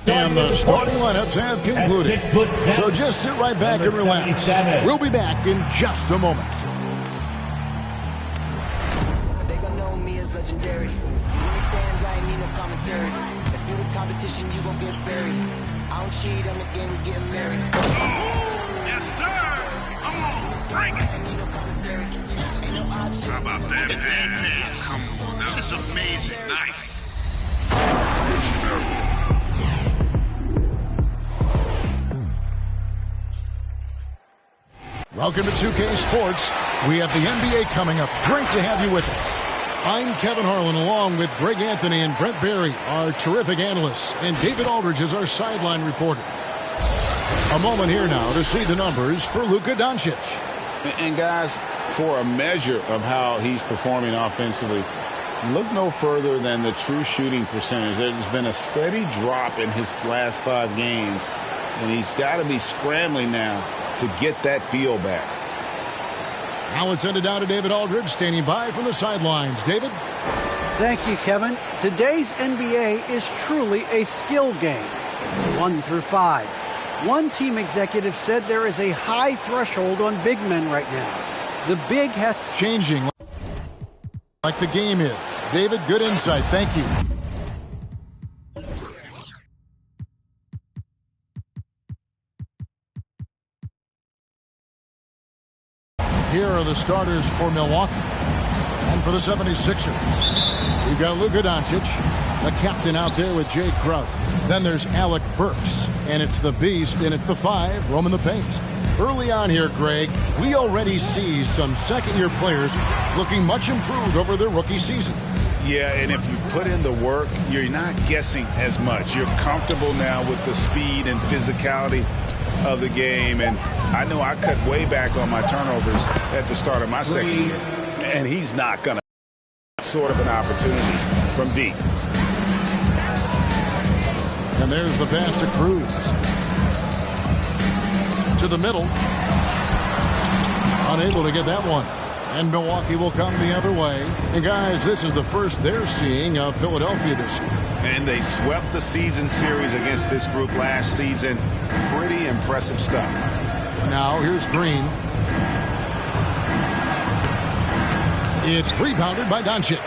And the starting lineups have concluded. So just sit right back and relax. We'll be back in just a moment. They gon' know me as legendary. When it stands, I ain't need no commentary. If you the competition, you gon' get buried. I don't cheat on the game, we get married. Yes, sir. Come on, bring it. How about that pass? Come on, that was amazing. Nice. Welcome to 2K Sports. We have the NBA coming up. Great to have you with us. I'm Kevin Harlan, along with Greg Anthony and Brent Barry, our terrific analysts, and David Aldridge is our sideline reporter. A moment here now to see the numbers for Luka Doncic. And guys, for a measure of how he's performing offensively, look no further than the true shooting percentage. There's been a steady drop in his last 5 games, and he's got to be scrambling now to get that feel back. Now it's ended down to David Aldridge, standing by from the sidelines. David? Thank you, Kevin. Today's NBA is truly a skill game, 1 through 5. One team executive said there is a high threshold on big men right now. The big has changing like the game is. David, good insight. Thank you. Here are the starters for Milwaukee. And for the 76ers, we've got Luka Doncic, the captain out there with Jay Crowder. Then there's Alec Burks, and it's the beast in at the 5, roaming the paint. Early on here, Greg, we already see some second-year players looking much improved over their rookie seasons. Yeah, and if you put in the work, you're not guessing as much. You're comfortable now with the speed and physicality of the game, and I know I cut way back on my turnovers at the start of my second year, and he's not going to sort of an opportunity from deep. And there's the pass to Cruz. To the middle. Unable to get that one. And Milwaukee will come the other way. And guys, this is the first they're seeing of Philadelphia this year. And they swept the season series against this group last season. Pretty impressive stuff. Now here's Green. It's rebounded by Doncic.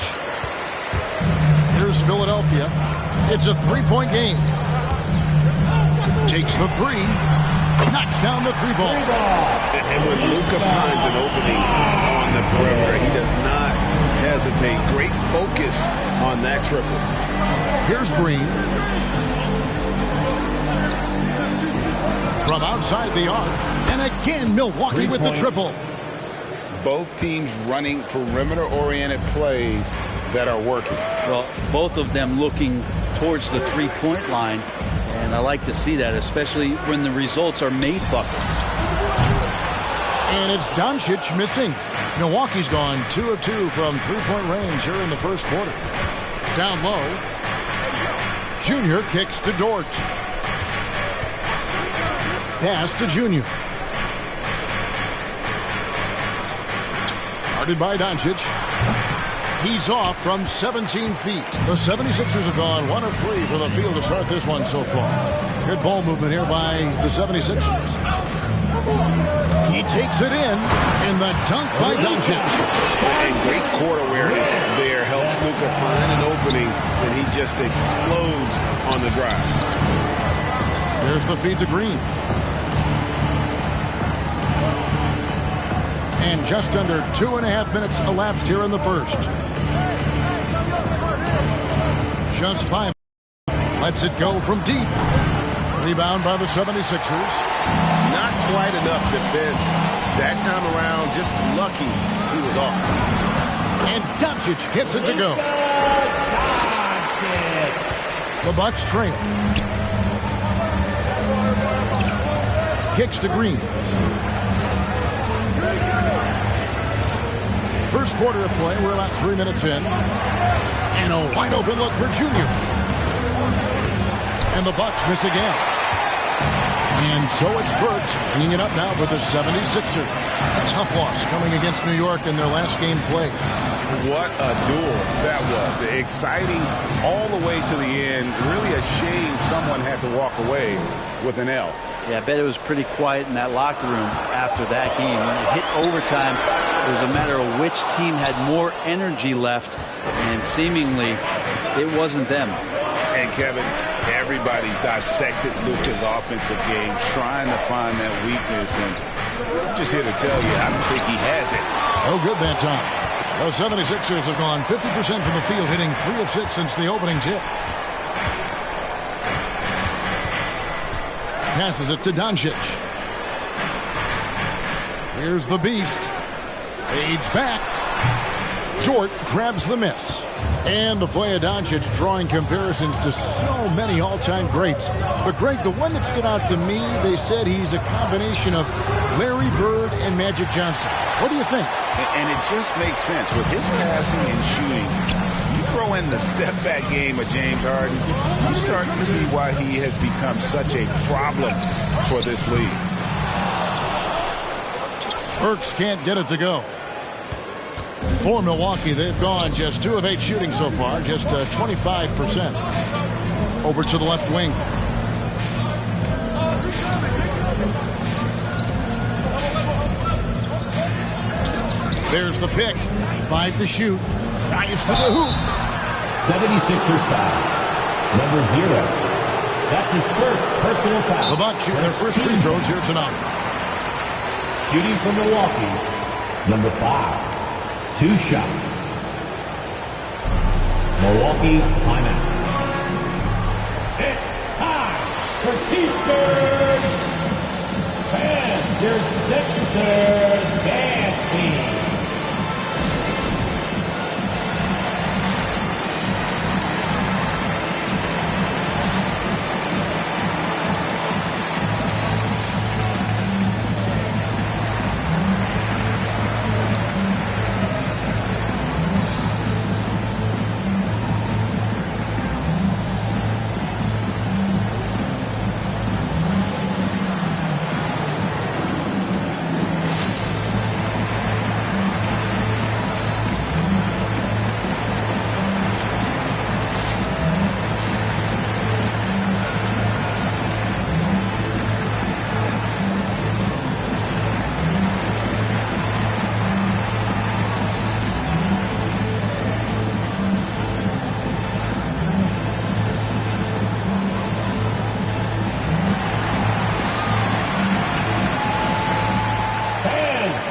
Here's Philadelphia. It's a 3-point game. Takes the 3. Knocks down the 3 ball. And when Luka finds an opening on the perimeter, he does not hesitate. Great focus on that triple. Here's Green. From outside the arc. And again, Milwaukee with the triple. Both teams running perimeter-oriented plays that are working. Well, both of them looking towards the 3-point line. And I like to see that, especially when the results are made buckets. And it's Doncic missing. Milwaukee's gone 2 of 2 from 3-point range here in the first quarter. Down low. Junior kicks to Dort. Pass to Junior. Guarded by Doncic. He's off from 17 feet. The 76ers have gone 1 of 3 from the field to start this one so far. Good ball movement here by the 76ers. He takes it in the dunk by Doncic. And great court awareness there helps Luka find an opening, and he just explodes on the drive. There's the feed to Green. And just under 2.5 minutes elapsed here in the first. Just 5. Lets it go from deep. Rebound by the 76ers. Not quite enough defense. That time around, just lucky he was off. And Doncic hits it to go. The Bucks trail. Kicks to Green. First quarter of play, we're about 3 minutes in. And a wide open look for Junior. And the Bucks miss again. And so it's Burks bringing it up now for the 76ers. A tough loss coming against New York in their last game played. What a duel that was. Exciting all the way to the end. Really a shame someone had to walk away with an L. Yeah, I bet it was pretty quiet in that locker room after that game. When it hit overtime, it was a matter of which team had more energy left, and seemingly it wasn't them. And Kevin, everybody's dissected Luka's offensive game, trying to find that weakness, and I'm just here to tell you, I don't think he has it. Oh, good that time. The 76ers have gone 50% from the field, hitting 3 of 6 since the opening tip. Passes it to Doncic. Here's the beast. Fades back. Dort grabs the miss. And the play of Doncic drawing comparisons to so many all-time greats. But Greg, the one that stood out to me, they said he's a combination of Larry Bird and Magic Johnson. What do you think? And it just makes sense. With his passing and shooting, you throw in the step-back game of James Harden, you start to see why he has become such a problem for this league. Burks can't get it to go. For Milwaukee, they've gone just 2 of 8 shooting so far, just 25%. Over to the left wing. There's the pick. 5 to shoot. Drives to the hoop. 76ers foul. Number 0. That's his first personal foul. The Bucks shoot their first free throws here tonight. Shooting for Milwaukee. Number 5. 2 shots. Milwaukee timeout. It's time for T-Bird. And your Sixers dance team.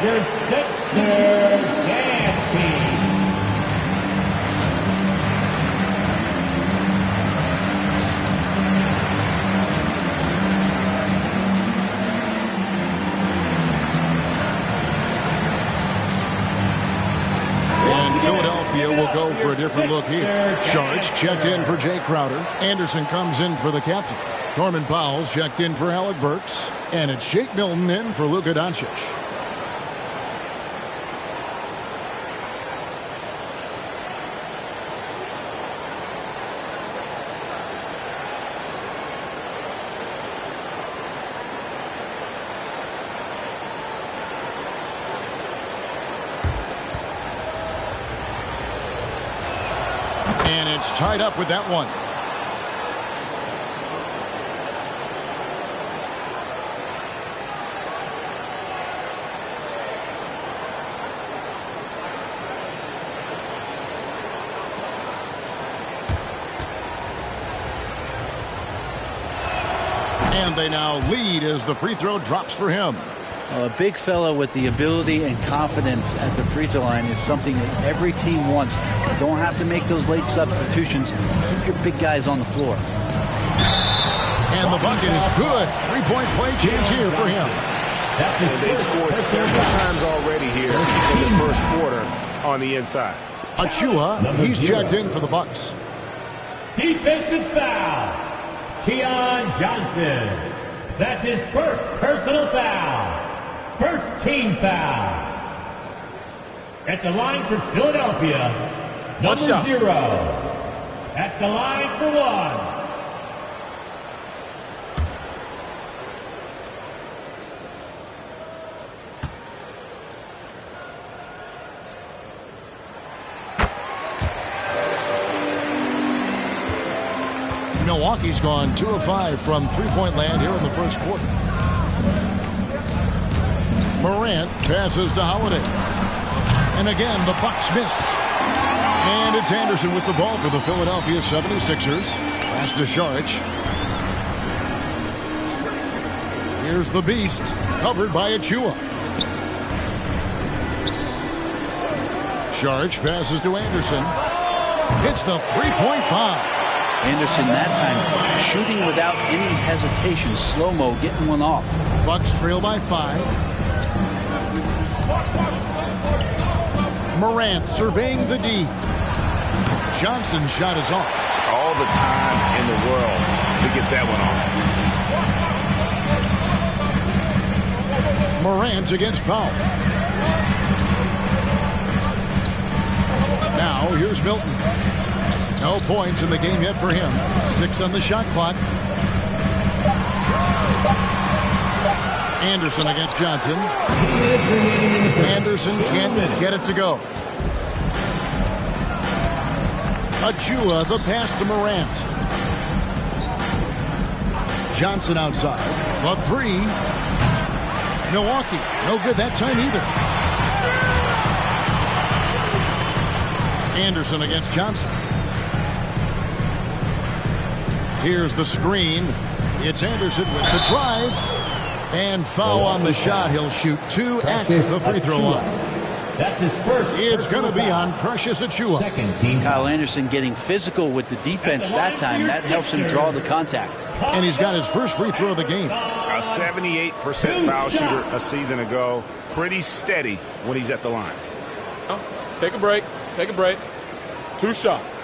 Your Sixers dance team. And Philadelphia will go for a different look here. Shards checked in for Jay Crowder. Anderson comes in for the captain. Norman Powell's checked in for Alec Burks. And it's Shake Milton in for Luka Doncic. And it's tied up with that one. And they now lead as the free throw drops for him. A big fella with the ability and confidence at the free throw line is something that every team wants. You don't have to make those late substitutions. Keep your big guys on the floor. And the bucket is good. 3-point play chance here for him. They've scored several times already here in the first quarter on the inside. Achua, he's checked in for the Bucks. Defensive foul. Keon Johnson. That's his first personal foul. First team foul. At the line for Philadelphia, number 0. At the line for 1. Milwaukee's gone 2 of 5 from three-point land here in the first quarter. Morant passes to Holiday. And again, the Bucks miss. And it's Anderson with the ball for the Philadelphia 76ers. Pass to Saric. Here's the Beast, covered by Achua. Saric passes to Anderson. Hits the three-point bomb. Anderson that time shooting without any hesitation. Slow-mo getting one off. Bucks trail by 5. Morant surveying the D. Johnson's shot is off. All the time in the world to get that one off. Morant against Powell. Now here's Milton. No points in the game yet for him. 6 on the shot clock. Anderson against Johnson. Anderson can't get it to go. Achua, the pass to Morant. Johnson outside. The 3. Milwaukee, no good that time either. Anderson against Johnson. Here's the screen. It's Anderson with the drive. And foul on the shot. He'll shoot 2 at the free throw line. That's his first. It's going to be on Precious Achua. Second team. Kyle Anderson getting physical with the defense that time. That helps him draw the contact. And he's got his first free throw of the game. A 78% foul shooter a season ago. Pretty steady when he's at the line. Take a break. Take a break. 2 shots.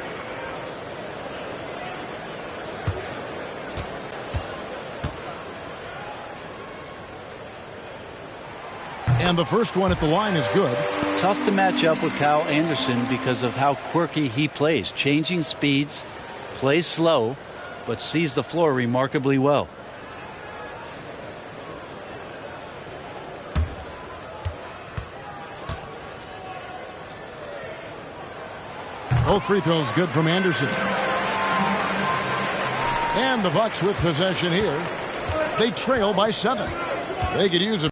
And the first one at the line is good. Tough to match up with Kyle Anderson because of how quirky he plays. Changing speeds, plays slow, but sees the floor remarkably well. Both free throws good from Anderson. And the Bucks with possession here. They trail by 7. They could use a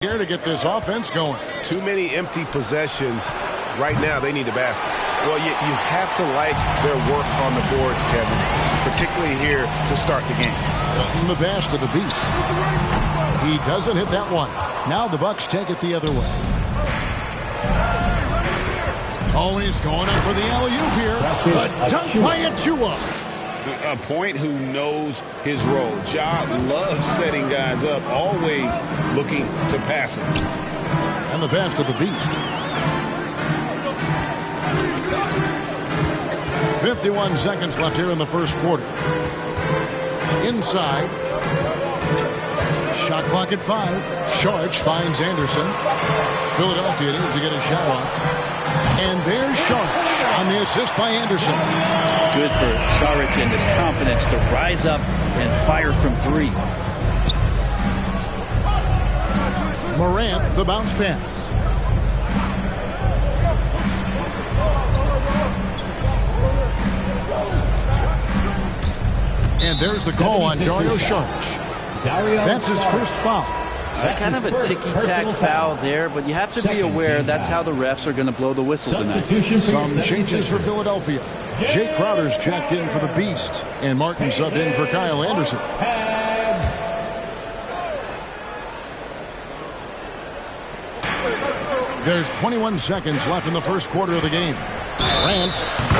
here to get this offense going. Too many empty possessions. Right now, they need a basket. Well, you have to like their work on the boards, Kevin, particularly here to start the game. The pass to the Beast. He doesn't hit that one. Now the Bucks take it the other way. Oh, and he's going up for the alley-oop here. A dunk by Achua. A point who knows his role. Ja loves setting guys up, always looking to pass it. And the pass to the Beast. 51 seconds left here in the first quarter. Inside. Shot clock at 5. Saric finds Anderson. Philadelphia needs to get a shot off. And there's Saric on the assist by Anderson. Good for Saric and his confidence to rise up and fire from 3. Morant, the bounce pass. And there's the call on Dario Saric. That's his first foul. Kind of a ticky-tack foul there, but you have to be aware that's how the refs are going to blow the whistle tonight. Some changes for Philadelphia. Jay Crowder's checked in for the Beast, and Martin subbed in for Kyle Anderson. There's 21 seconds left in the first quarter of the game. Grant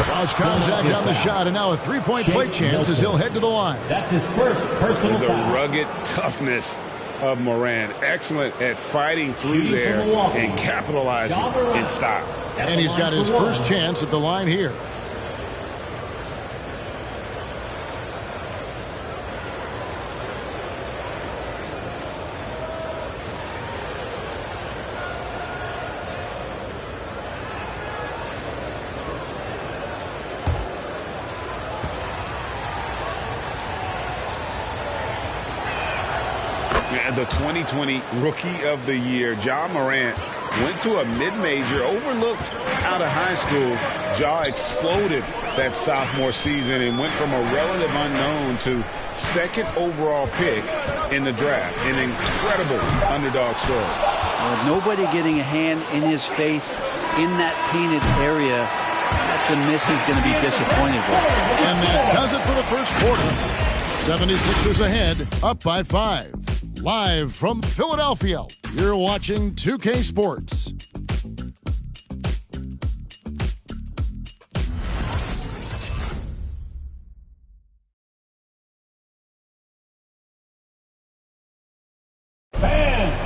draws contact on the shot, and now a three-point play chance as he'll head to the line. That's his first personal The foul. rugged toughness of Morant. Excellent at fighting through there and capitalizing in style. And he's got his first chance at the line here. The 2020 Rookie of the Year, Ja Morant, went to a mid-major, overlooked out of high school. Jaw exploded that sophomore season and went from a relative unknown to second overall pick in the draft. An incredible underdog story. Well, nobody getting a hand in his face in that painted area. That's a miss he's going to be disappointed with. And that does it for the first quarter. 76ers ahead, up by 5. Live from Philadelphia, you're watching 2K Sports.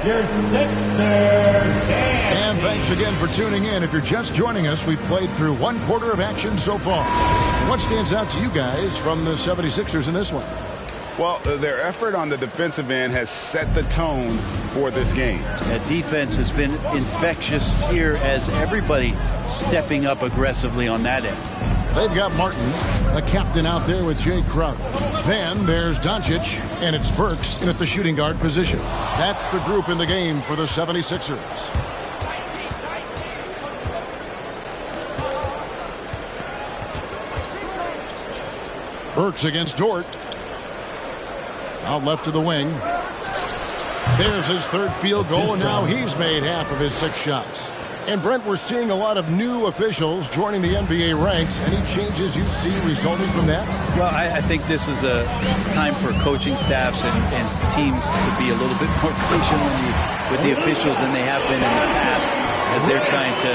Your Sixers. And thanks again for tuning in. If you're just joining us, we've played through one quarter of action so far. What stands out to you guys from the 76ers in this one? Well, their effort on the defensive end has set the tone for this game. That defense has been infectious here as everybody stepping up aggressively on that end. They've got Martin, the captain, out there with Jay Crowder. Then there's Doncic, and it's Burks in at the shooting guard position. That's the group in the game for the 76ers. Burks against Dort. Out left to the wing. There's his third field goal, and now he's made half of his 6 shots. And Brent, we're seeing a lot of new officials joining the NBA ranks. Any changes you see resulting from that? Well, I think this is a time for coaching staffs and teams to be a little bit more patient with the officials than they have been in the past, as they're trying to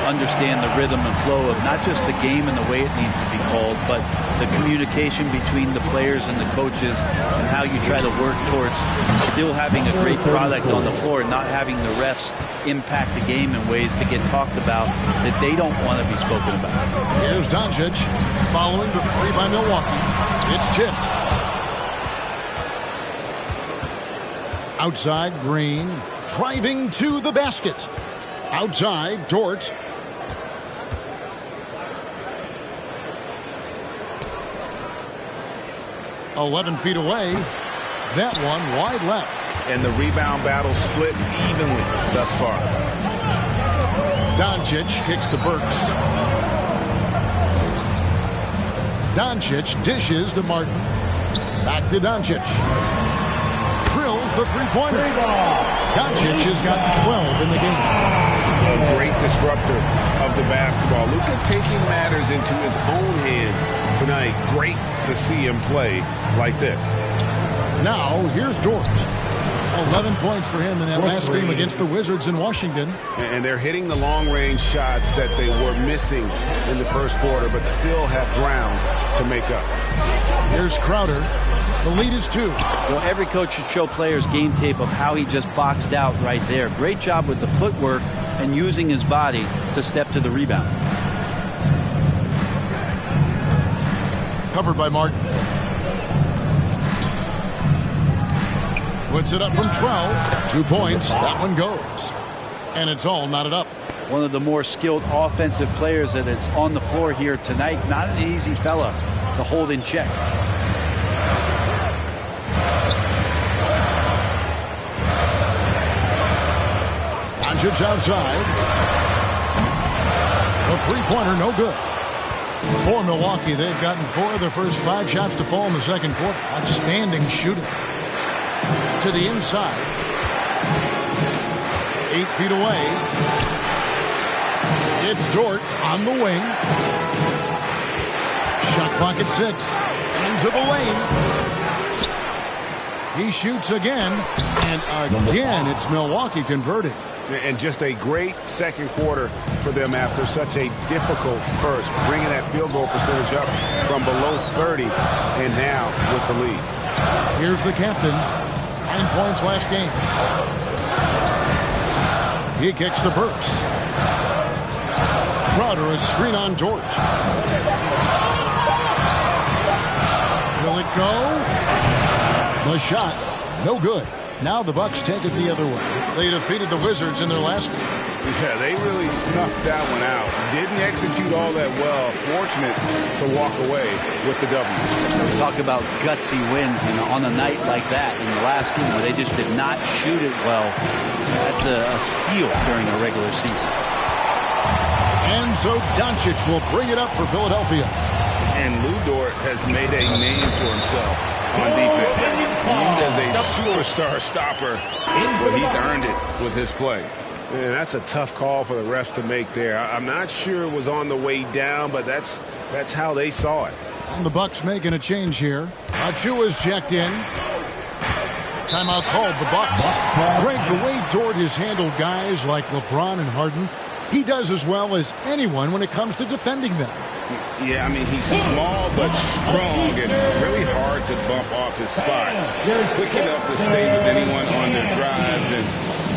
understand the rhythm and flow of not just the game and the way it needs to be called, but the communication between the players and the coaches and how you try to work towards still having a great product on the floor and not having the refs impact the game in ways to get talked about that they don't want to be spoken about. Here's Doncic following the 3 by Milwaukee. It's tipped. Outside, Green driving to the basket. Outside, Dort. "11 feet away." That one wide left. And the rebound battle split evenly thus far. Doncic kicks to Burks. Doncic dishes to Martin. Back to Doncic. Drills the three-pointer. Doncic has got 12 in the game. A great disruptor of the basketball. Luka taking matters into his own hands tonight. Great to see him play like this. Now, here's Dort. 11 points for him in that last game against the Wizards in Washington. And they're hitting the long-range shots that they were missing in the first quarter, but still have ground to make up. Here's Crowder. The lead is 2. Well, every coach should show players game tape of how he just boxed out right there. Great job with the footwork and using his body to step to the rebound. Covered by Martin. Puts it up from 12. 2 points. That one goes. And it's all knotted up. One of the more skilled offensive players that is on the floor here tonight. Not an easy fella to hold in check. Doncic outside. The three-pointer, no good. For Milwaukee, they've gotten 4 of their first 5 shots to fall in the second quarter. Outstanding shooting. To the inside. 8 feet away. It's Dort on the wing. Shot clock at 6. Into the lane. He shoots again. And again, it's Milwaukee converting. And just a great second quarter for them after such a difficult first. Bringing that field goal percentage up from below 30 and now with the lead. Here's the captain. 9 points last game. He kicks to Burks. Crowder, a screen on Dort. Will it go? The shot, no good. Now the Bucks take it the other way. They defeated the Wizards in their last game. Yeah, they really snuffed that one out. Didn't execute all that well. Fortunate to walk away with the W. We talk about gutsy wins, on a night like that in the last game where they just did not shoot it well. That's a steal during a regular season. And so Doncic will bring it up for Philadelphia. And Lou Dort has made a name for himself on defense. Viewed as a superstar stopper, but he's earned it with his play. Man, that's a tough call for the refs to make there. I'm not sure it was on the way down, but that's how they saw it. And the Bucks making a change here. Achua's checked in. Timeout called the Bucks. Greg, the way Dort has handled guys like LeBron and Harden, he does as well as anyone when it comes to defending them. Yeah, I mean, he's small but strong and really hard to bump off his spot. Quick enough to stay with anyone on their drives and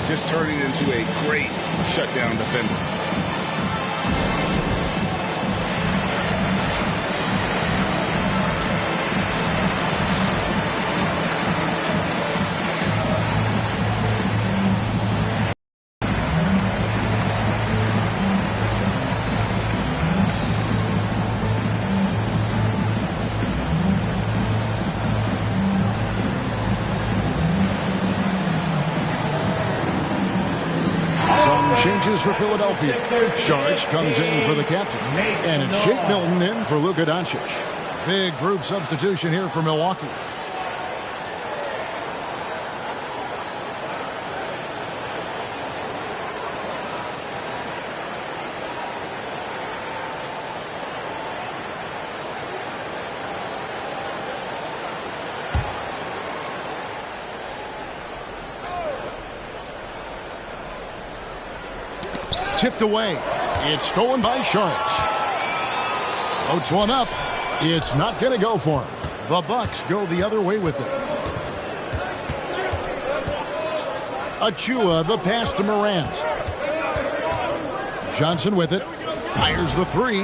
just turning into a great shutdown defender. Changes for Philadelphia. Saric comes in for the captain. And it's Shake Milton in for Luka Doncic. Big group substitution here for Milwaukee. Tipped away. It's stolen by Saric. Floats one up. It's not going to go for him. The Bucks go the other way with it. Achua, the pass to Morant. Johnson with it. Fires the three.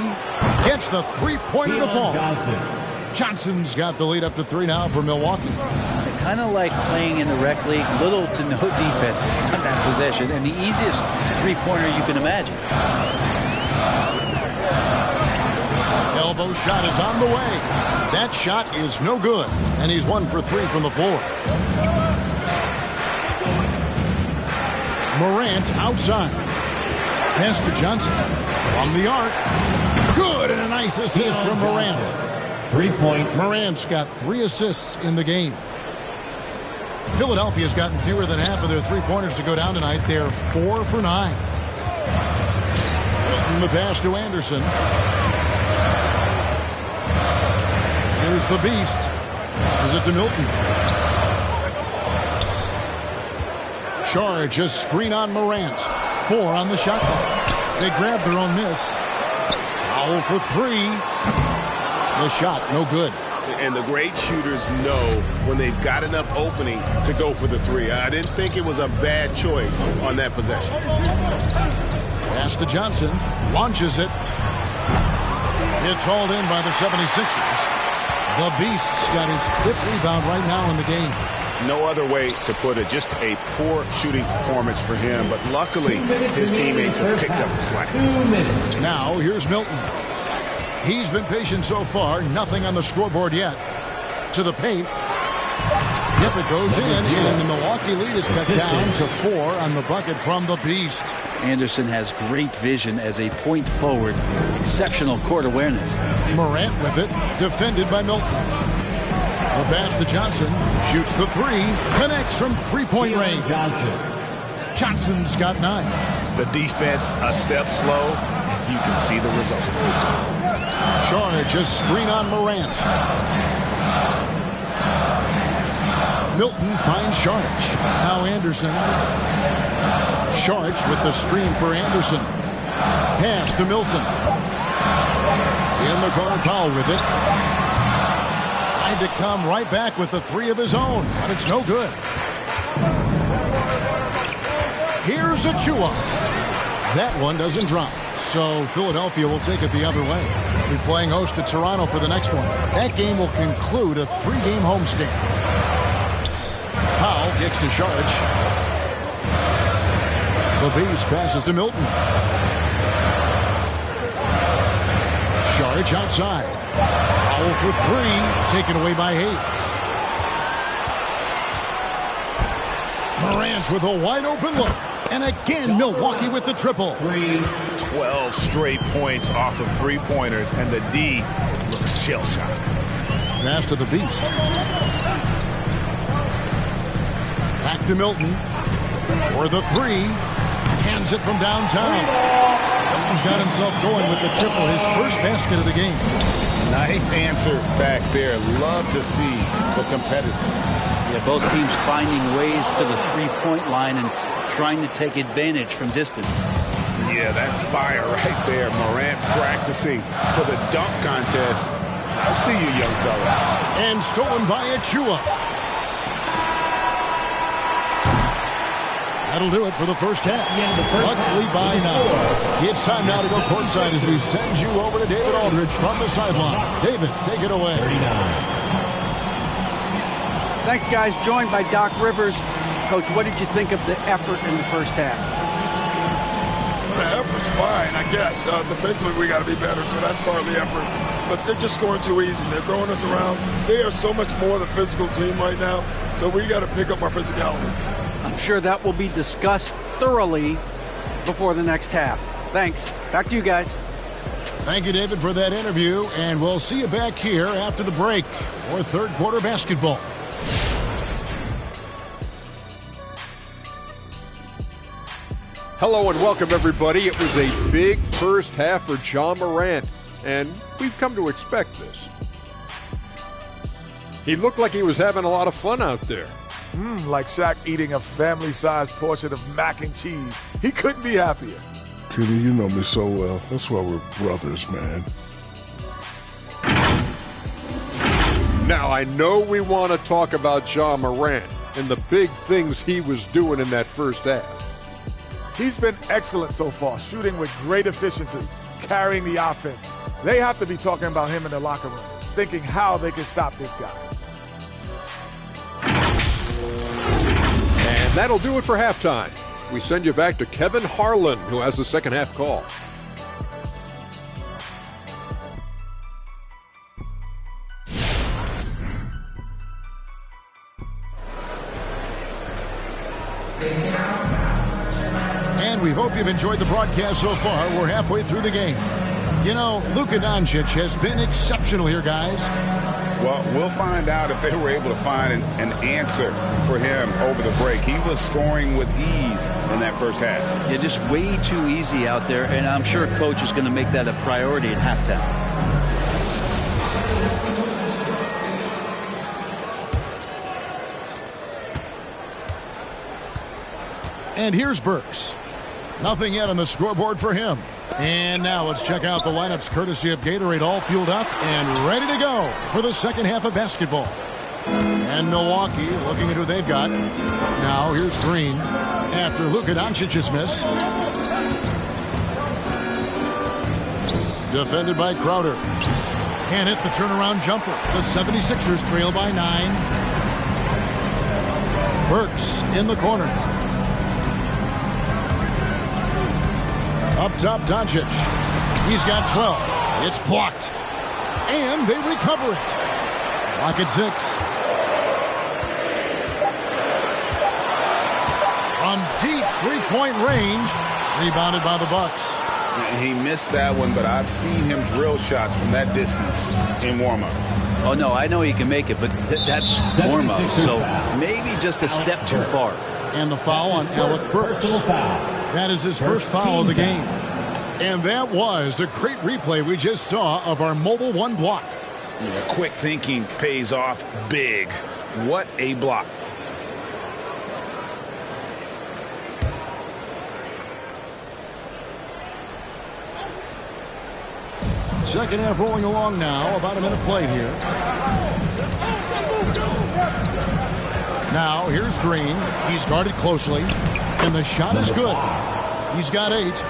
Gets the three-pointer to fall. Johnson's got the lead up to 3 now for Milwaukee. Kind of like playing in the rec league, little to no defense on that possession, and the easiest three-pointer you can imagine. Elbow shot is on the way. That shot is no good, and he's 1 for 3 from the floor. Morant outside. Pass to Johnson. From the arc. Good, and a nice assist from Morant. 3 points. Morant's got 3 assists in the game. Philadelphia's gotten fewer than half of their three-pointers to go down tonight. They're 4 for 9. Milton the pass to Anderson. Here's the Beast. Passes it to Milton. Charge a screen on Morant. 4 on the shot clock. They grab their own miss. Foul for 3. The shot, no good. And the great shooters know when they've got enough opening to go for the 3. I didn't think it was a bad choice on that possession. Pass to Johnson. Launches it. It's hauled in by the 76ers. The Beast's got his 5th rebound right now in the game. No other way to put it. Just a poor shooting performance for him. But luckily, his teammates have picked up the slack. Now, here's Milton. He's been patient so far. Nothing on the scoreboard yet. To the paint. Yep, it goes in. And the Milwaukee lead is cut down to 4 on the bucket from the Beast. Anderson has great vision as a point forward. Exceptional court awareness. Morant with it. Defended by Milton. The pass to Johnson. Shoots the 3. Connects from three-point range. Johnson's got 9. The defense a step slow. You can see the result. Charge a screen on Morant. Milton finds Saric. Now Anderson. Saric with the screen for Anderson. Pass to Milton. In the corner, Powell with it. Tried to come right back with the 3 of his own, but it's no good. Here's Achua. That one doesn't drop. So Philadelphia will take it the other way. Be playing host to Toronto for the next one. That game will conclude a 3-game homestand. Powell kicks to Saric. The Beast passes to Milton. Saric outside. Foul for three. Taken away by Hayes. Morant with a wide open look. And again, Milwaukee with the triple. 12 straight points off of three-pointers, and the D looks shell-shocked. Pass to the Beast. Back to Milton. For the three. Hands it from downtown. Milton's got himself going with the triple. His first basket of the game. Nice answer back there. Love to see the competitor. Yeah, both teams finding ways to the three-point line and trying to take advantage from distance. Yeah, that's fire right there. Morant practicing for the dunk contest. I see you, young fella. And stolen by Achua. That'll do it for the first half. Bucks lead by 9. It's time now to go courtside as we send you over to David Aldridge from the sideline. David, take it away. 39. Thanks, guys. Joined by Doc Rivers. Coach, what did you think of the effort in the first half? The effort's fine, I guess. Defensively, we got to be better, so that's part of the effort. But they're just scoring too easy. They're throwing us around. They are so much more the physical team right now, so we got to pick up our physicality. I'm sure that will be discussed thoroughly before the next half. Thanks. Back to you guys. Thank you, David, for that interview, and we'll see you back here after the break for third quarter basketball. Hello and welcome, everybody. It was a big first half for John Morant, and we've come to expect this. He looked like he was having a lot of fun out there. Like Shaq eating a family-sized portion of mac and cheese. He couldn't be happier. Peter, you know me so well. That's why we're brothers, man. Now, I know we want to talk about John Morant and the big things he was doing in that first half. He's been excellent so far, shooting with great efficiency, carrying the offense. They have to be talking about him in the locker room, thinking how they can stop this guy. And that'll do it for halftime. We send you back to Kevin Harlan, who has the second half call. And we hope you've enjoyed the broadcast so far. We're halfway through the game. You know, Luka Doncic has been exceptional here, guys. Well, we'll find out if they were able to find an answer for him over the break. He was scoring with ease in that first half. Yeah, just way too easy out there, and I'm sure Coach is going to make that a priority at halftime. And here's Burks. Nothing yet on the scoreboard for him. And now let's check out the lineups courtesy of Gatorade, all fueled up and ready to go for the second half of basketball. And Milwaukee looking at who they've got. Now here's Green after Luka Doncic's miss. Defended by Crowder. Can't hit the turnaround jumper. The 76ers trail by 9. Burks in the corner. Up top, Doncic. He's got 12. It's blocked. And they recover it. Block at 6. From deep three-point range. Rebounded by the Bucks. He missed that one, but I've seen him drill shots from that distance in warm-up. Oh, no, I know he can make it, but that's warm-up. So maybe just a step too far. And the foul on Alec Burks. That is his first foul of the game. And that was a great replay we just saw of our Mobile One block. Yeah, quick thinking pays off big. What a block. Second half rolling along now. About a minute played here. Now here's Green. He's guarded closely. And the shot is good. He's got 8.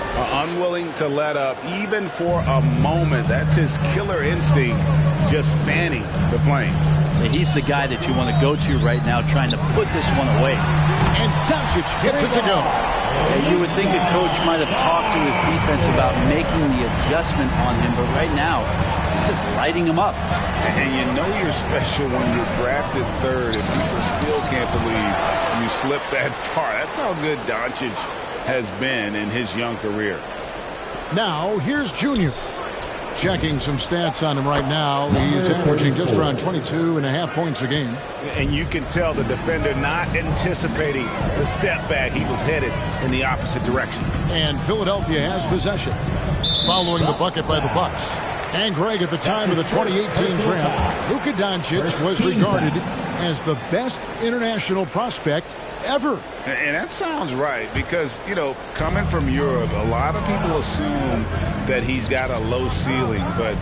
Unwilling to let up even for a moment. That's his killer instinct, just fanning the flames. Yeah, he's the guy that you want to go to right now, trying to put this one away. And Doncic gets it to go. Yeah, you would think a coach might have talked to his defense about making the adjustment on him, but right now, he's just lighting him up. And you know you're special when you're drafted third and people still can't believe you slipped that far. That's how good Doncic has been in his young career. Now, here's Junior. Checking some stats on him right now. He's averaging just around 22.5 points a game. And you can tell the defender not anticipating the step back. He was headed in the opposite direction. And Philadelphia has possession. Following the bucket by the Bucks. And Greg, at the time of the 2018 draft, Luka Doncic was regarded as the best international prospect ever. And that sounds right because, you know, coming from Europe, a lot of people assume that he's got a low ceiling, but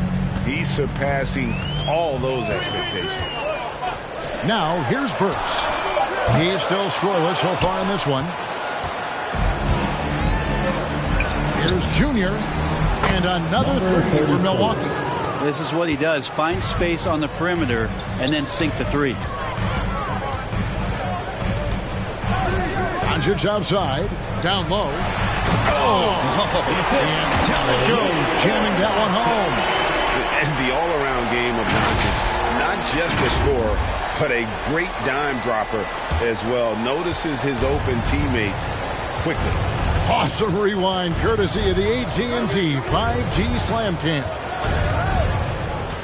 he's surpassing all those expectations. Now, here's Burks. He's still scoreless so far in this one. Here's Junior. And another three for Milwaukee. This is what he does. Find space on the perimeter and then sink the three. Doncic outside. Down low. Oh! And down it goes. Jamming that one home. And the all-around game of Doncic. Not just a scorer, but a great dime dropper as well. Notices his open teammates quickly. Awesome rewind courtesy of the AT&T 5G Slam Cam.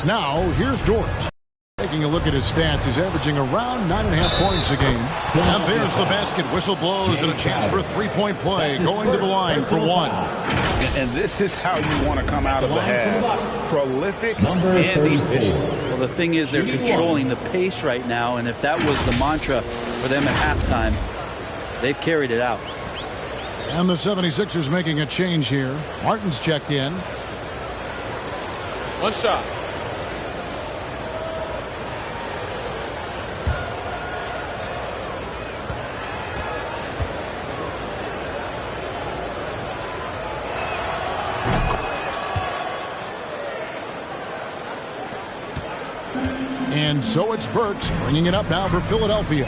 Now, here's Dort. Taking a look at his stats, he's averaging around 9.5 points a game. And there's the basket. Whistle blows and a chance for a three-point play. Going to the line for one. And this is how you want to come out of the half. Prolific and efficient. Well, the thing is they're controlling the pace right now, and if that was the mantra for them at halftime, they've carried it out. And the 76ers making a change here. Martin's checked in. One shot. And so it's Burks bringing it up now for Philadelphia.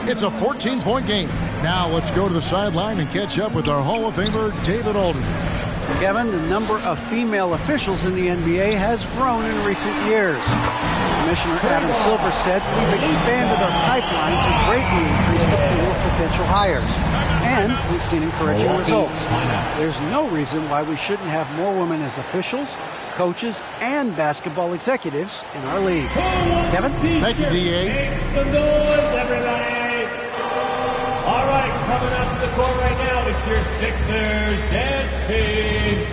It's a 14-point game. Now let's go to the sideline and catch up with our Hall of Famer, David Aldridge. Kevin, the number of female officials in the NBA has grown in recent years. Commissioner Adam Silver said we've expanded our pipeline to greatly increase the pool of potential hires. And we've seen encouraging results. There's no reason why we shouldn't have more women as officials, coaches, and basketball executives in our league. Kevin? Thank you, D.A. Make some noise, everybody. All right, coming up to the court right now, it's your Sixers dance team.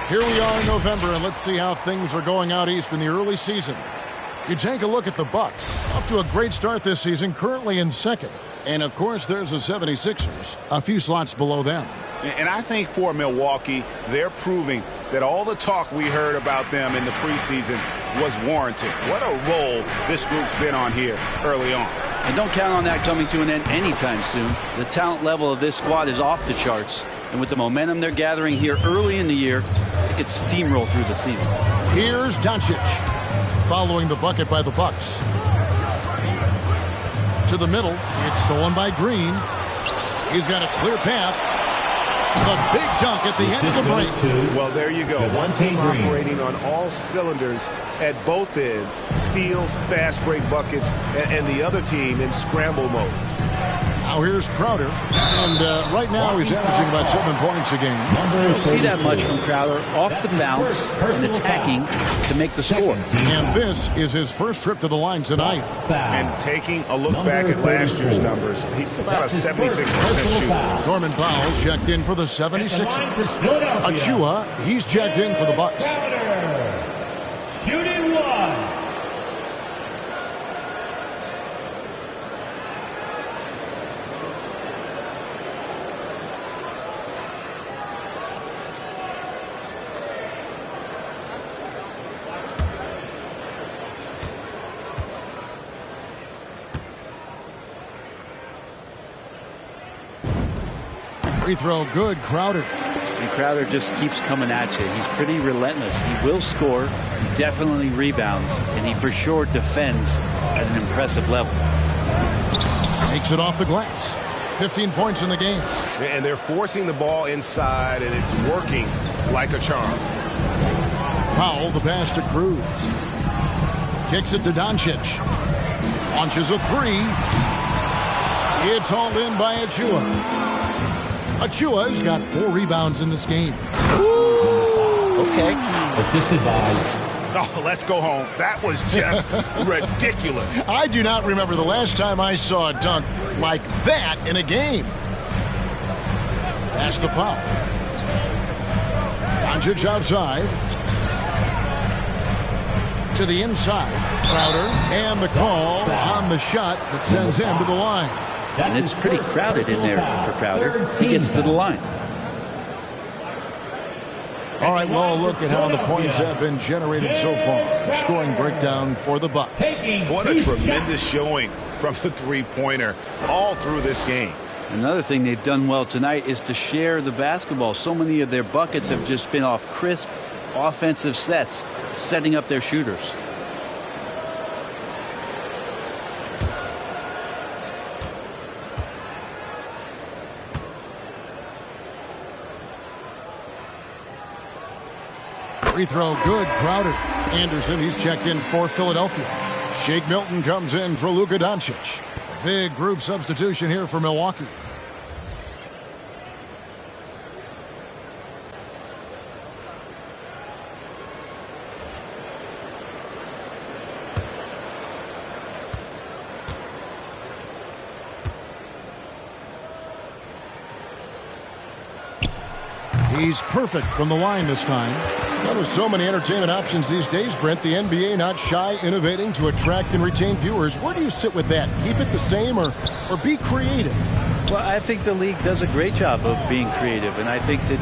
Here we are in November, and let's see how things are going out east in the early season. You take a look at the Bucks. Off to a great start this season, currently in second. And, of course, there's the 76ers, a few slots below them. And I think for Milwaukee, they're proving that all the talk we heard about them in the preseason was warranted. What a role this group's been on here early on. And don't count on that coming to an end anytime soon. The talent level of this squad is off the charts. And with the momentum they're gathering here early in the year, it could steamroll through the season. Here's Doncic, following the bucket by the Bucks. To the middle, it's stolen by Green. He's got a clear path. The big dunk at the end of the break. Well, there you go. One team operating on all cylinders at both ends. Steals, fast break buckets, and the other team in scramble mode. Now here's Crowder. And right now he's averaging about 7 points a game. You don't see that much from Crowder. Off the bounce and attacking to make the score. And this is his first trip to the line tonight. And taking a look back at last year's numbers, he's about a 76% shooter. Norman Powell's checked in for the 76ers. Achua, he's checked in for the Bucks. Shooting one. Free throw good, Crowder. And Crowder just keeps coming at you. He's pretty relentless. He will score, definitely rebounds, and he for sure defends at an impressive level. Makes it off the glass. 15 points in the game. And they're forcing the ball inside, and it's working like a charm. Powell, the pass to Cruz. Kicks it to Doncic. Launches a three. It's hauled in by Achua. Achua's got 4 rebounds in this game. Ooh. Okay. Assisted by... Oh, let's go home. That was just ridiculous. I do not remember the last time I saw a dunk like that in a game. Pass to Powell. Doncic outside. To the inside. Crowder. And the call on the shot that sends him to the line. And it's pretty crowded in there for Crowder. He gets to the line. All right, well, look at how the points have been generated so far. A scoring breakdown for the Bucks. What a tremendous showing from the three-pointer all through this game. Another thing they've done well tonight is to share the basketball. So many of their buckets have just been off crisp offensive sets, setting up their shooters. Free throw good. Crowder. Anderson, he's checked in for Philadelphia. Shake Milton comes in for Luka Doncic. Big group substitution here for Milwaukee. He's perfect from the line this time. Well, with so many entertainment options these days, Brent, the NBA not shy innovating to attract and retain viewers. Where do you sit with that? Keep it the same or be creative? Well, I think the league does a great job of being creative, and I think that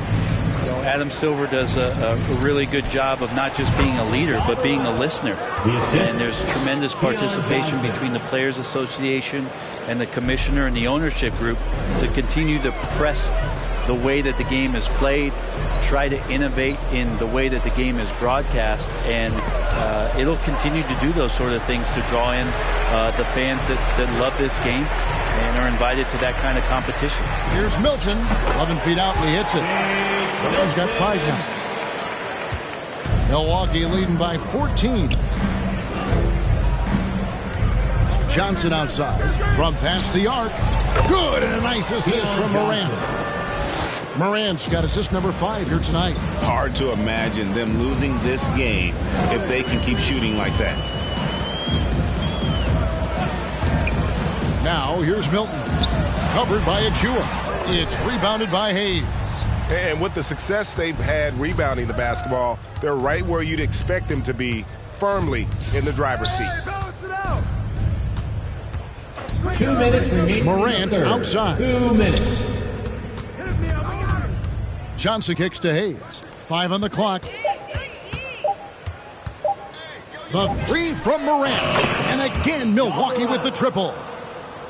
Adam Silver does a really good job of not just being a leader, but being a listener. And there's tremendous participation between the Players Association and the commissioner and the ownership group to continue to press the way that the game is played, try to innovate in the way that the game is broadcast, and it'll continue to do those sort of things to draw in the fans that love this game and are invited to that kind of competition. Here's Milton, 11 feet out, and he hits it. He's got 5 now. Milwaukee leading by 14. Johnson outside from past the arc. Good, and a nice assist from Morant. Morant's got assist number 5 here tonight. Hard to imagine them losing this game if they can keep shooting like that. Now here's Milton. Covered by Achua. It's rebounded by Hayes. And with the success they've had rebounding the basketball, they're right where you'd expect them to be, firmly in the driver's seat. 2 minutes remaining. Morant outside. 2 minutes. Johnson kicks to Hayes. 5 on the clock. The 3 from Morant. And again, Milwaukee with the triple.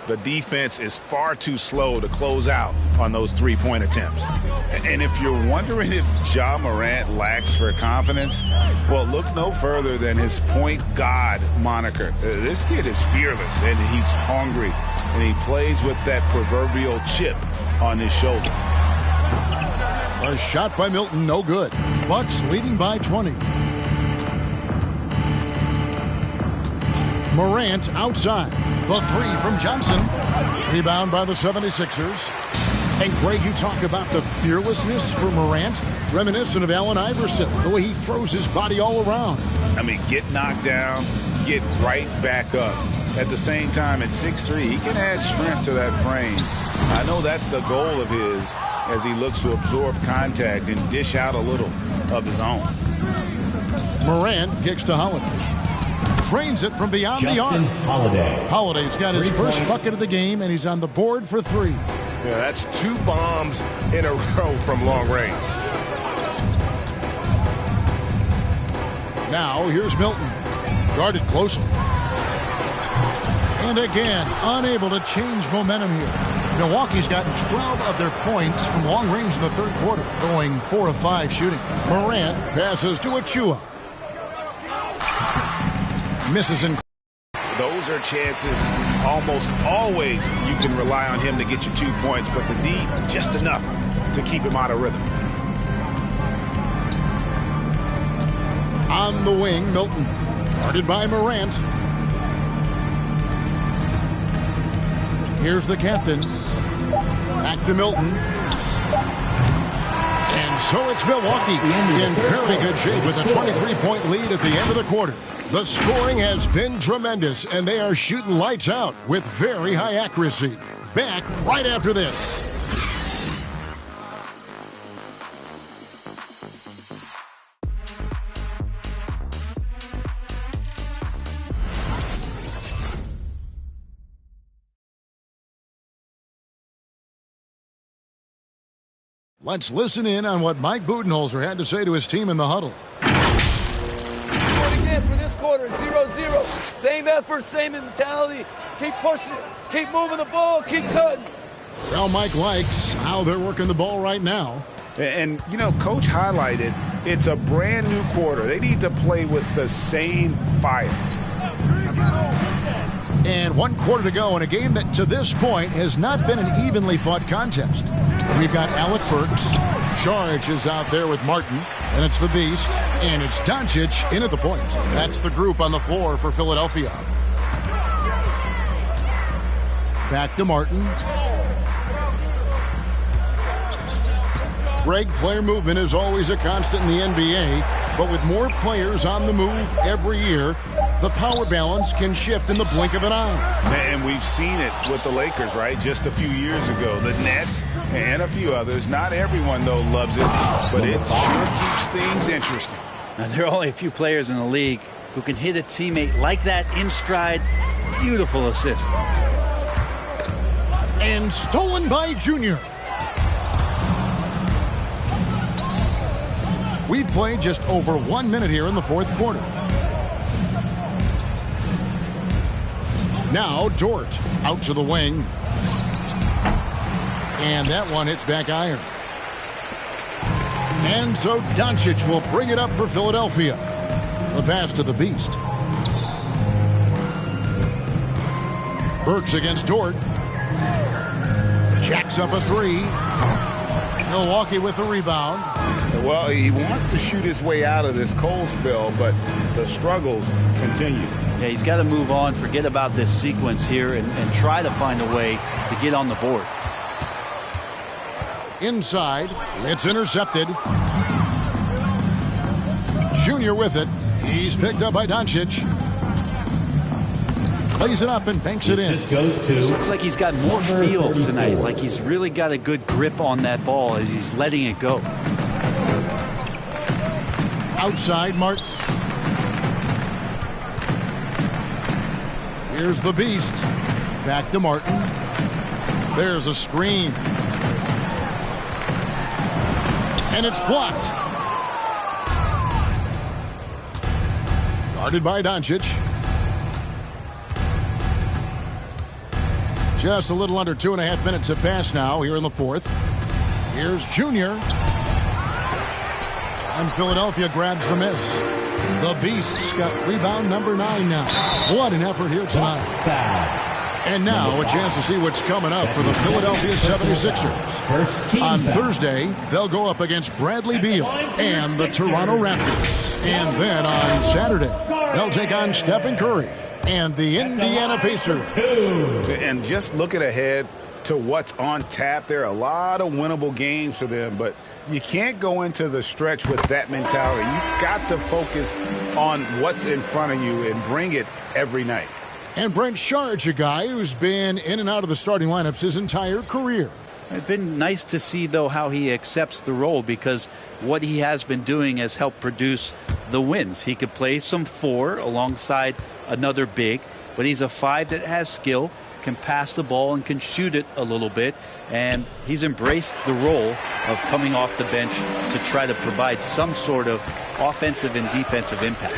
The defense is far too slow to close out on those three-point attempts. And if you're wondering if Ja Morant lacks for confidence, well, look no further than his point god moniker. This kid is fearless, and he's hungry, and he plays with that proverbial chip on his shoulder. A shot by Milton, no good. Bucks leading by 20. Morant outside. The 3 from Johnson. Rebound by the 76ers. And Greg, you talk about the fearlessness for Morant, reminiscent of Allen Iverson, the way he throws his body all around. I mean, get knocked down, get right back up. At the same time, at 6'3", he can add strength to that frame. I know that's the goal of his as he looks to absorb contact and dish out a little of his own. Morant kicks to Holiday. Trains it from beyond the arc. Holiday's got his first bucket of the game, and he's on the board for 3. Yeah, that's 2 bombs in a row from long range. Now here's Milton. Guarded closely. And again, unable to change momentum here. Milwaukee's gotten 12 of their points from long range in the third quarter, going 4 of 5 shooting. Morant passes to Achua. Misses in. Those are chances almost always you can rely on him to get you 2 points, but the D just enough to keep him out of rhythm. On the wing, Milton. Guarded by Morant. Here's the captain. Back to Milton. And so it's Milwaukee in very good shape with a 23-point lead at the end of the quarter. The scoring has been tremendous, and they are shooting lights out with very high accuracy. Back right after this. Let's listen in on what Mike Budenholzer had to say to his team in the huddle. Again for this quarter, 0-0. Same effort, same mentality. Keep pushing it. Keep moving the ball. Keep cutting. Well, Mike likes how they're working the ball right now. And, you know, Coach highlighted it's a brand new quarter. They need to play with the same fire. And 1 quarter to go in a game that to this point has not been an evenly fought contest. We've got Alec Burks. Charge is out there with Martin. And it's the Beast. And it's Doncic in at the point. That's the group on the floor for Philadelphia. Back to Martin. Greg, player movement is always a constant in the NBA, but with more players on the move every year, the power balance can shift in the blink of an eye. And we've seen it with the Lakers, right? Just a few years ago. The Nets and a few others. Not everyone, though, loves it, but it sure keeps things interesting. Now, there are only a few players in the league who can hit a teammate like that in stride. Beautiful assist. And stolen by Junior. We've played just over 1 minute here in the fourth quarter. Now Dort out to the wing. And that one hits back iron. And so Doncic will bring it up for Philadelphia. The pass to the Beast. Burks against Dort. Jacks up a 3. Milwaukee with the rebound. Well, he wants to shoot his way out of this cold spell, but the struggles continue. Yeah, he's got to move on, forget about this sequence here, and try to find a way to get on the board. Inside, it's intercepted. Junior with it. He's picked up by Doncic. Plays it up and banks it in. This looks like he's got more feel tonight, like he's really got a good grip on that ball as he's letting it go. Outside, Martin. Here's the Beast. Back to Martin. There's a screen. And it's blocked. Guarded by Doncic. Just a little under 2.5 minutes have passed now here in the fourth. Here's Junior. And Philadelphia grabs the miss. The Beasts got rebound number 9 now. What an effort here tonight. And now a chance to see what's coming up for the Philadelphia 76ers. On Thursday, they'll go up against Bradley Beal and the Toronto Raptors. And then on Saturday, they'll take on Stephen Curry and the Indiana Pacers. And just looking ahead to what's on tap, there are a lot of winnable games for them, but you can't go into the stretch with that mentality. You've got to focus on what's in front of you and bring it every night. And Brent Charge, a guy who's been in and out of the starting lineups his entire career. It's been nice to see, though, how he accepts the role, because what he has been doing has helped produce the wins. He could play some 4 alongside another big, but he's a 5 that has skill, can pass the ball and can shoot it a little bit, and he's embraced the role of coming off the bench to try to provide some sort of offensive and defensive impact.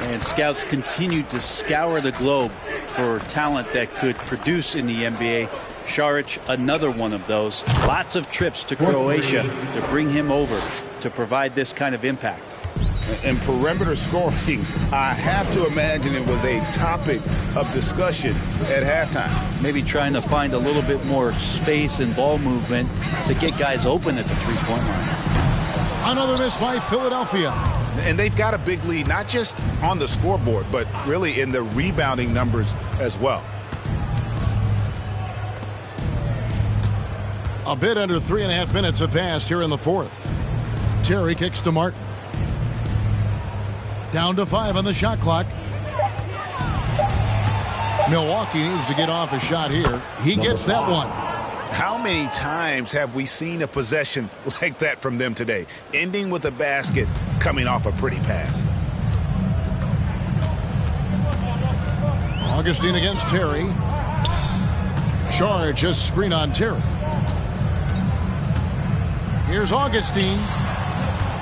And scouts continue to scour the globe for talent that could produce in the NBA. Šarić, another one of those. Lots of trips to Croatia to bring him over to provide this kind of impact. And perimeter scoring, I have to imagine it was a topic of discussion at halftime. Maybe trying to find a little bit more space and ball movement to get guys open at the three-point line. Another miss by Philadelphia. And they've got a big lead, not just on the scoreboard, but really in the rebounding numbers as well. A bit under 3.5 minutes have passed here in the fourth. Terry kicks to Martin. Down to 5 on the shot clock. Milwaukee needs to get off a shot here. He gets that one. How many times have we seen a possession like that from them today? Ending with a basket, coming off a pretty pass. Augustine against Terry. Šarić just screen on Terry. Here's Augustine.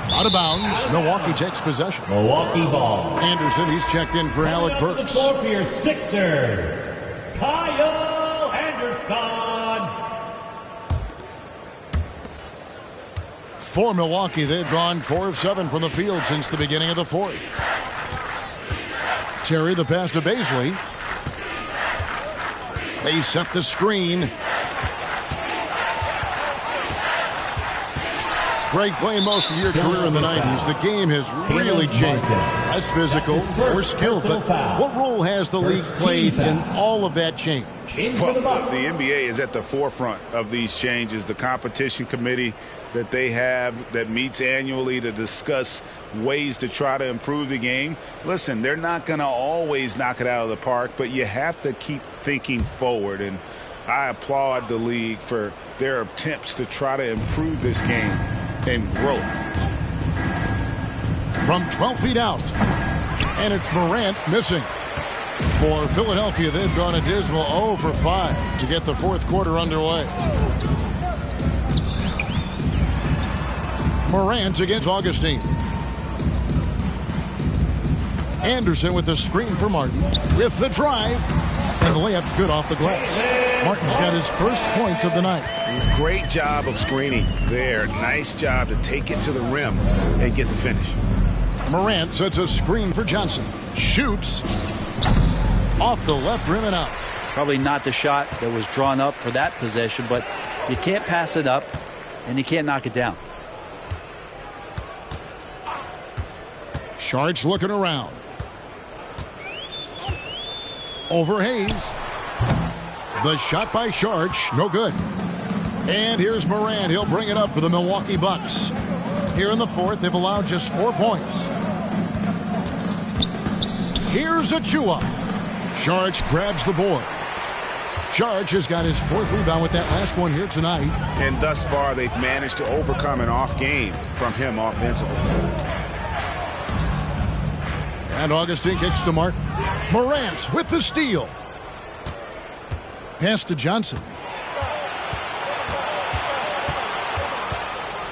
Out of bounds. Milwaukee takes possession. Milwaukee ball. Anderson, he's checked in for Alec Burks. The floor for your Sixer, Kyle Anderson. For Milwaukee, they've gone 4 of 7 from the field since the beginning of the fourth. Terry, the pass to Baisley. They set the screen. Greg, playing most of your career in the 90s, the game has really changed. Less physical, more skilled, but what role has the league played in all of that change? Well, the NBA is at the forefront of these changes. The competition committee that they have that meets annually to discuss ways to try to improve the game. Listen, they're not going to always knock it out of the park, but you have to keep thinking forward. And I applaud the league for their attempts to try to improve this game and grow. From 12 feet out, and it's Morant missing. For Philadelphia, they've gone a dismal 0 for 5 to get the fourth quarter underway. Morant against Augustine. Anderson with the screen for Martin with the drive, and the layup's good off the glass. Martin's got his first points of the night. Great job of screening there. Nice job to take it to the rim and get the finish. Morant sets a screen for Johnson. Shoots off the left rim and out. Probably not the shot that was drawn up for that possession, but you can't pass it up and you can't knock it down. Šarić looking around. Over Hayes. The shot by Šarić, no good. And here's Morant. He'll bring it up for the Milwaukee Bucks. Here in the fourth, they've allowed just 4 points. Here's Achua. Šarić grabs the board. Šarić has got his 4th rebound with that last one here tonight. And thus far, they've managed to overcome an off game from him offensively. And Augustine kicks to Martin. Morant with the steal. Pass to Johnson.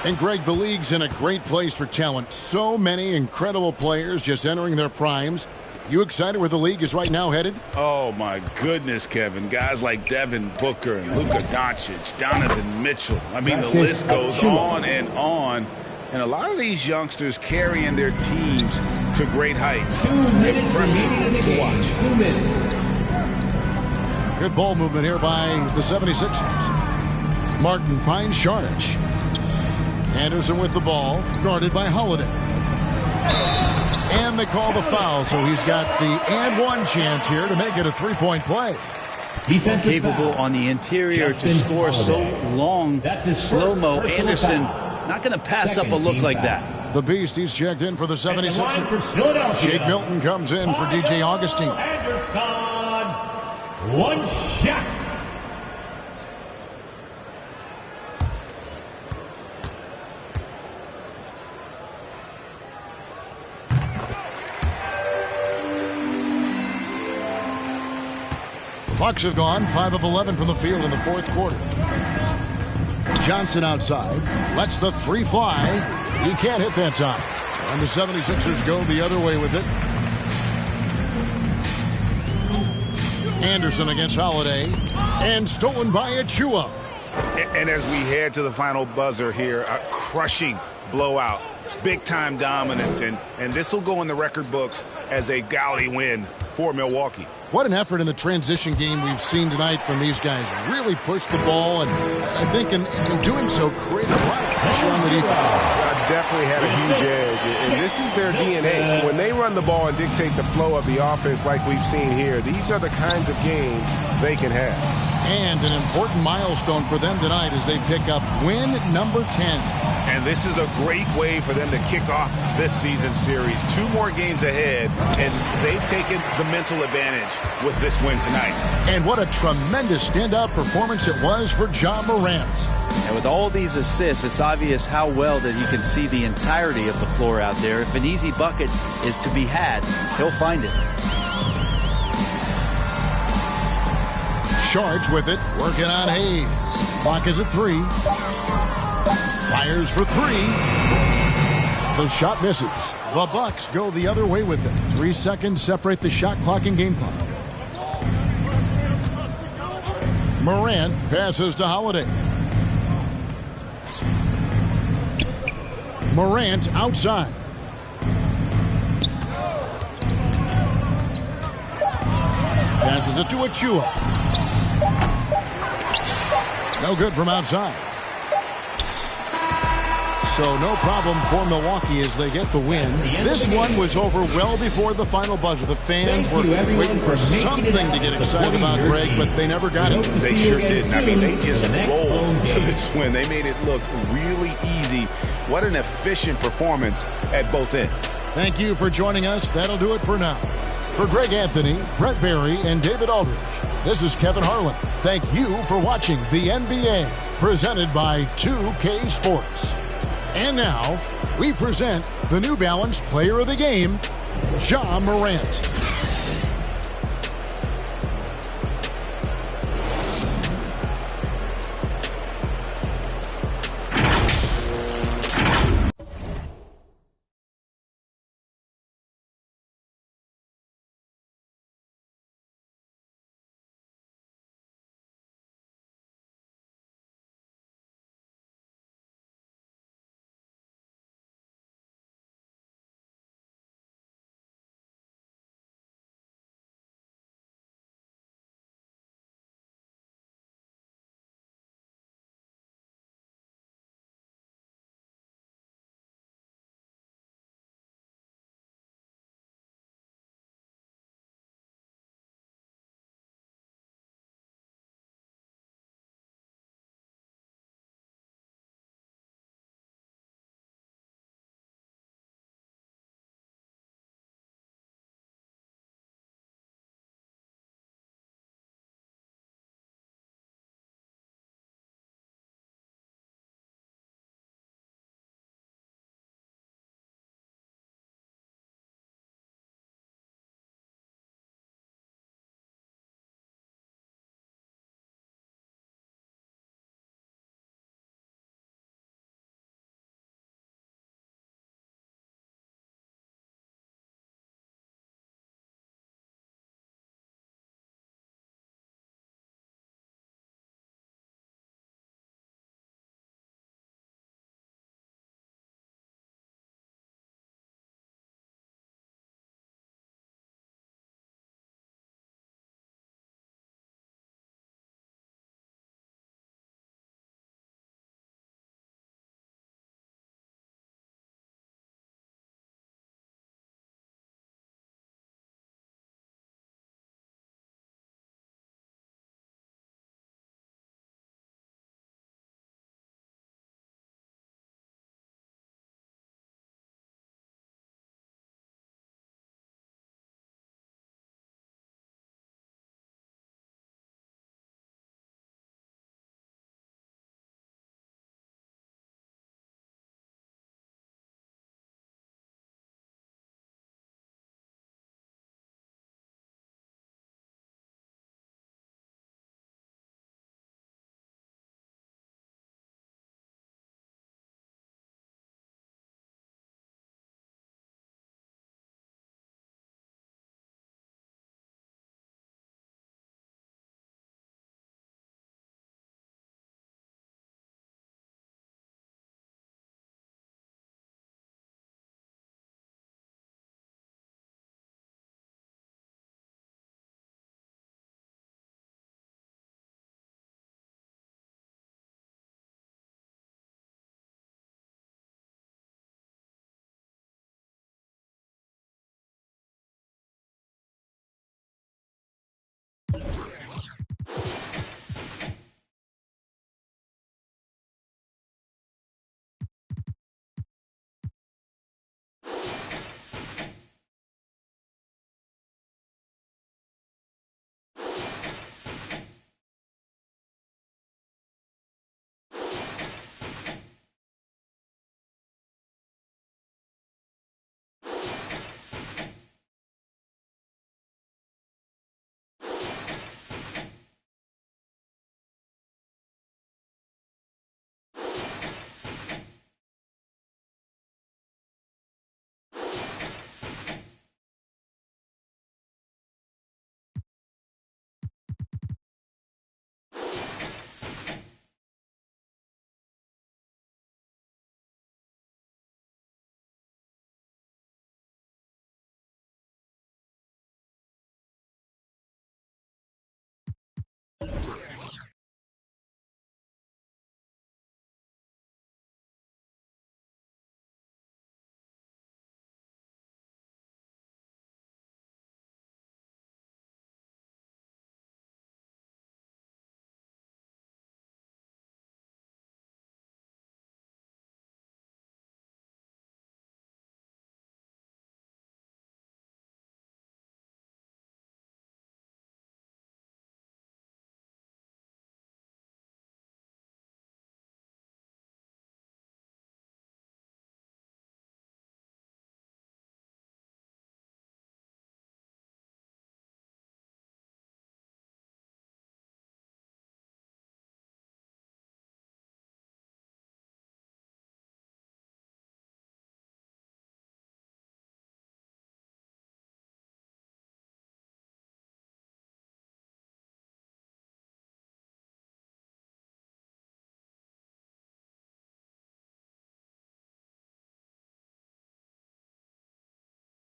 And Greg, the league's in a great place for talent. So many incredible players just entering their primes. You excited where the league is right now headed? Oh, my goodness, Kevin. Guys like Devin Booker and Luka Doncic, Donovan Mitchell. I mean, the list goes on and on. And a lot of these youngsters carrying their teams to great heights. Impressive to watch. 2 minutes. Good ball movement here by the 76ers. Martin finds Šarić. Anderson with the ball, guarded by Holiday. And they call the foul, so he's got the and one chance here to make it a 3-point play. Capable on the interior to score so long, slow-mo. Anderson not going to pass up a look like that. The Beast, he's checked in for the 76ers. Jake Milton comes in for DJ Augustine. Anderson, 1 shot. Bucks have gone 5 of 11 from the field in the fourth quarter. Johnson outside, lets the 3 fly. He can't hit that time. And the 76ers go the other way with it. Anderson against Holiday. And stolen by Achua. And as we head to the final buzzer here, a crushing blowout, big-time dominance, and this will go in the record books as a gaudy win for Milwaukee. What an effort in the transition game we've seen tonight from these guys. Really pushed the ball, and I think in doing so, created a lot of pressure on the defense. Definitely had a huge edge, and this is their DNA. When they run the ball and dictate the flow of the offense like we've seen here, these are the kinds of games they can have. And an important milestone for them tonight as they pick up win number 10. And this is a great way for them to kick off this season series. 2 more games ahead, and they've taken the mental advantage with this win tonight. And what a tremendous standout performance it was for Ja Morant. And with all these assists, it's obvious how well that he can see the entirety of the floor out there. If an easy bucket is to be had, he'll find it. Charged with it, working on Hayes. Clock is at 3. Fires for 3. The shot misses. The Bucks go the other way with it. 3 seconds separate the shot clock and game clock. Morant passes to Holiday. Morant outside. Passes it to Achua. No good from outside. So no problem for Milwaukee as they get the win. This one was over well before the final buzzer. The fans were waiting for something to get excited about, Greg, but they never got it. They sure didn't. I mean, they just rolled to this win. They made it look really easy. What an efficient performance at both ends. Thank you for joining us. That'll do it for now. For Greg Anthony, Brett Barry, and David Aldridge, this is Kevin Harlan. Thank you for watching the NBA, presented by 2K Sports. And now, we present the New Balance Player of the Game, Ja Morant.